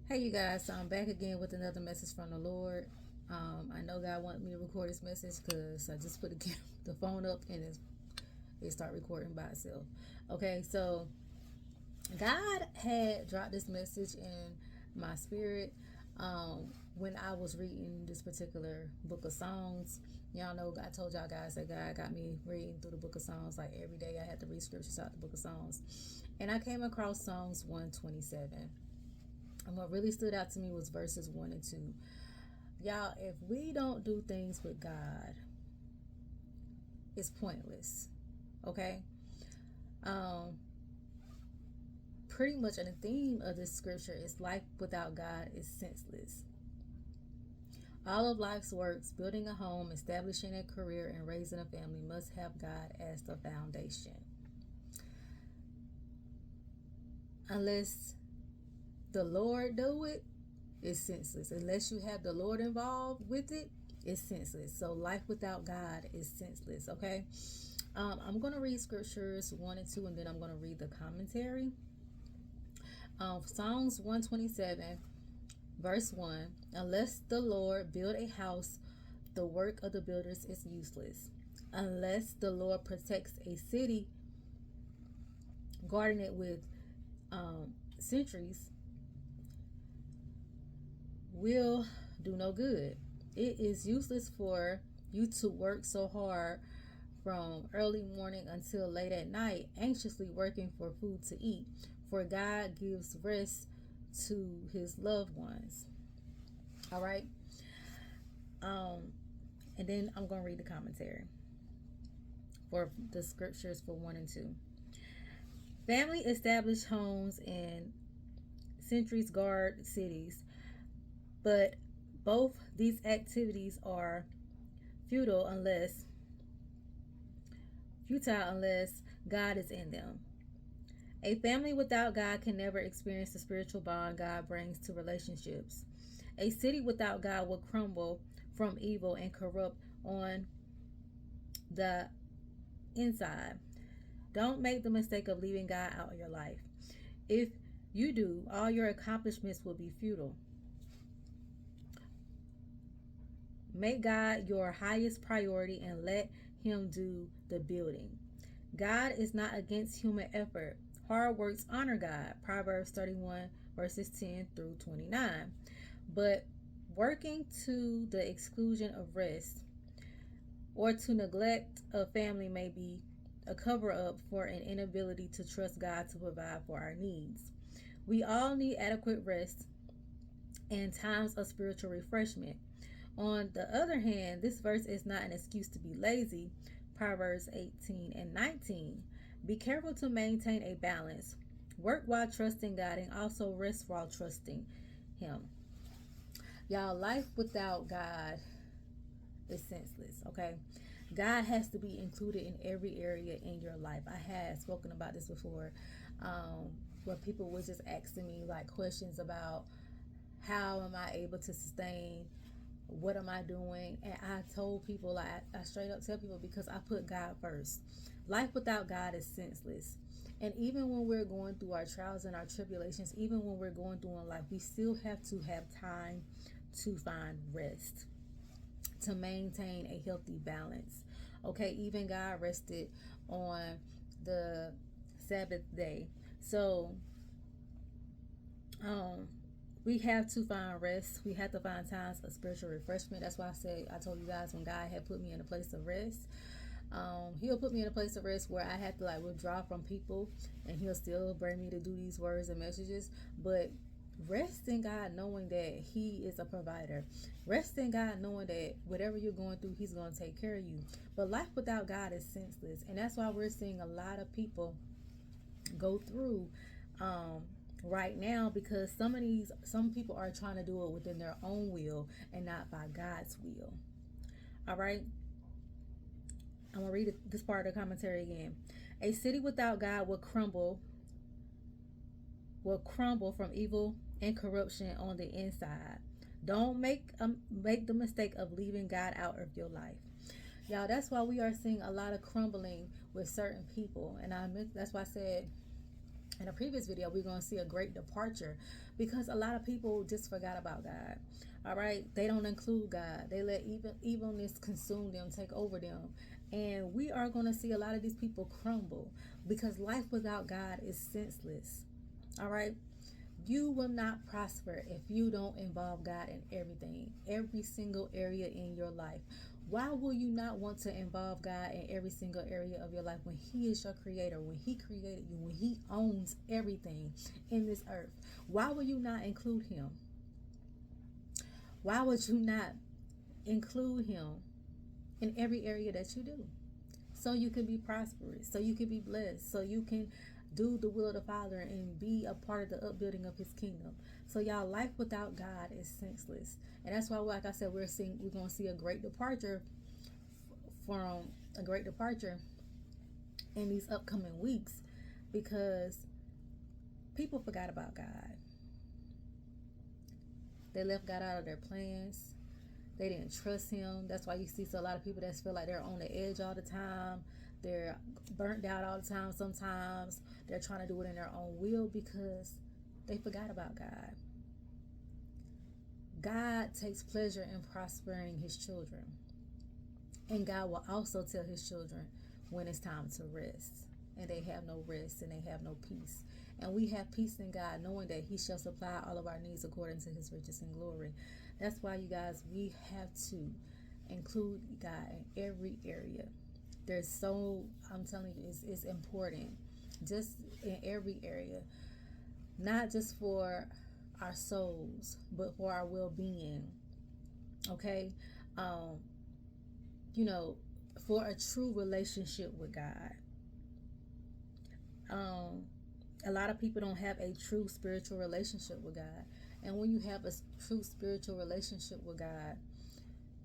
Hey, you guys, so I'm back again with another message from the Lord. I know God wanted me to record this message because I just put the phone up and it started recording by itself. Okay, so God had dropped this message in my spirit when I was reading this particular book of songs. Y'all know I told y'all guys that God got me reading through the book of songs like every day. I had to read scriptures out the book of songs, and I came across Songs 127. And what really stood out to me was verses 1 and 2. Y'all, if we don't do things with God, it's pointless. Okay? Um, Pretty much the theme of this scripture is life without God is senseless. All of life's works, building a home, establishing a career, and raising a family must have God as the foundation. Unless the Lord do it, it's senseless. Unless you have the Lord involved with it, it's senseless. So life without God is senseless. Okay. I'm going to read scriptures 1 and 2, and then I'm going to read the commentary. Psalms 127, verse 1. Unless the Lord build a house, the work of the builders is useless. Unless the Lord protects a city, guarding it with sentries, will do no good. It is useless for you to work so hard from early morning until late at night, anxiously working for food to eat, for God gives rest to his loved ones. All right. And then I'm going to read the commentary for the scriptures for 1 and 2. Family established homes and sentries guard cities, but both these activities are futile unless God is in them. A family without God can never experience the spiritual bond God brings to relationships. A city without God will crumble from evil and corrupt on the inside. Don't make the mistake of leaving God out of your life. If you do, all your accomplishments will be futile. Make God your highest priority and let him do the building. God is not against human effort. Hard works honor God. Proverbs 31, verses 10 through 29. But working to the exclusion of rest or to neglect a family may be a cover up for an inability to trust God to provide for our needs. We all need adequate rest and times of spiritual refreshment. On the other hand, this verse is not an excuse to be lazy. Proverbs 18 and 19. Be careful to maintain a balance. Work while trusting God and also rest while trusting him. Y'all, life without God is senseless, okay? God has to be included in every area in your life. I had spoken about this before, where people was just asking me like questions about how am I able to sustain, what am I doing, and I told people, like, I straight up tell people, because I put God first. Life without God is senseless. And even when we're going through our trials and our tribulations, even when we're going through in life, we still have to have time to find rest, to maintain a healthy balance. Okay, even God rested on the Sabbath day. So um we have to find rest. We have to find times of spiritual refreshment. That's why I told you guys, when God had put me in a place of rest, he'll put me in a place of rest where I had to like withdraw from people, and he'll still bring me to do these words and messages. But rest in God, knowing that he is a provider. Rest in God, knowing that whatever you're going through, he's going to take care of you. But life without God is senseless, and that's why we're seeing a lot of people go through right now, because some people are trying to do it within their own will and not by God's will. All right, I'm gonna read this part of the commentary again. A city without God will crumble from evil and corruption on the inside. Don't make the mistake of leaving God out of your life. Y'all, that's why we are seeing a lot of crumbling with certain people. And that's why I said in a previous video, we're going to see a great departure because a lot of people just forgot about God. All right, they don't include God. They let evilness consume them, take over them, and we are going to see a lot of these people crumble because life without God is senseless. All right, you will not prosper if you don't involve God in everything, every single area in your life. Why will you not want to involve God in every single area of your life when He is your creator, when He created you, when He owns everything in this earth? Why will you not include Him? Why would you not include Him in every area that you do? So you can be prosperous, so you can be blessed, so you can do the will of the Father and be a part of the upbuilding of His kingdom. So y'all, life without God is senseless, and that's why, like I said, we're going to see a great departure from a great departure in these upcoming weeks because people forgot about God. They left God out of their plans. They didn't trust Him. That's why you see a lot of people that feel like they're on the edge all the time. They're burnt out all the time sometimes. They're trying to do it in their own will because they forgot about God. God takes pleasure in prospering His children. And God will also tell His children when it's time to rest. And they have no rest and they have no peace. And we have peace in God, knowing that He shall supply all of our needs according to His riches and glory. That's why, you guys, we have to include God in every area. I'm telling you, it's important. Just in every area. Not just for our souls, but for our well-being. Okay? For a true relationship with God. A lot of people don't have a true spiritual relationship with God. And when you have a true spiritual relationship with God,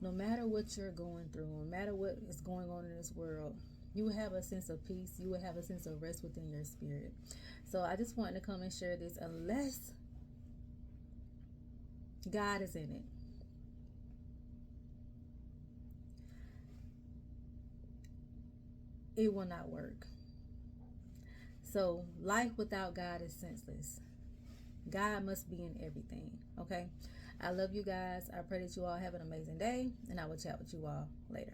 no matter what you're going through, no matter what is going on in this world, you will have a sense of peace. You will have a sense of rest within your spirit. So I just wanted to come and share this. Unless God is in it, it will not work. So life without God is senseless. God must be in everything. Okay? I love you guys. I pray that you all have an amazing day, and I will chat with you all later.